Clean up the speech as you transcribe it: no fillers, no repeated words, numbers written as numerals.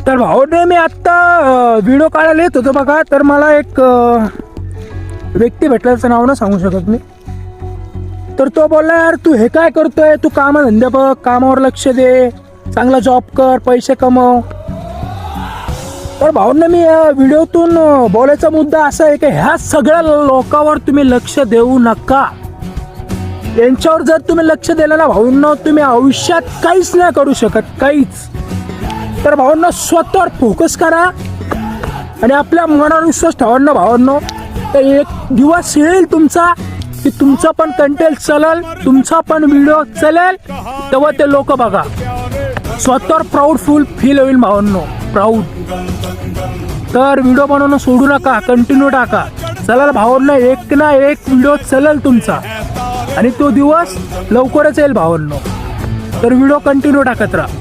तर भाऊने मी आत्ता व्हिडिओ काढायला येत होतो बघा, तर मला एक व्यक्ती भेटल्याचं नाव ना सांगू शकत मी. तर तो बोलला, यार तू हे काय करतोय, तू कामधंदे बघ, कामावर लक्ष दे, चांगला जॉब कर, पैसे कमव. तर भाऊंना मी या व्हिडिओतून बोलायचा मुद्दा असा आहे की ह्या सगळ्या लोकांवर तुम्ही लक्ष देऊ नका. यांच्यावर जर तुम्ही लक्ष दिलं ना भाऊंना, तुम्ही आयुष्यात काहीच नाही करू शकत, काहीच. तर भावांना स्वतःवर फोकस करा आणि आपल्या मनावर विश्वास ठेवा ना भावांनो. तर एक दिवस येईल तुमचा की तुमचा पण कंटेंट चलेल, तुमचा पण व्हिडिओ चलेल, तेव्हा ते लोक बघा, स्वतःवर प्राऊडफुल फील होईल भावांनो, प्राऊड. तर व्हिडिओ बनवणं सोडू नका, कंटिन्यू टाका. चला भावांना, एक ना एक व्हिडिओ चलेल तुमचा आणि तो दिवस लवकरच येईल भावांनो. तर व्हिडिओ कंटिन्यू टाकत राहा.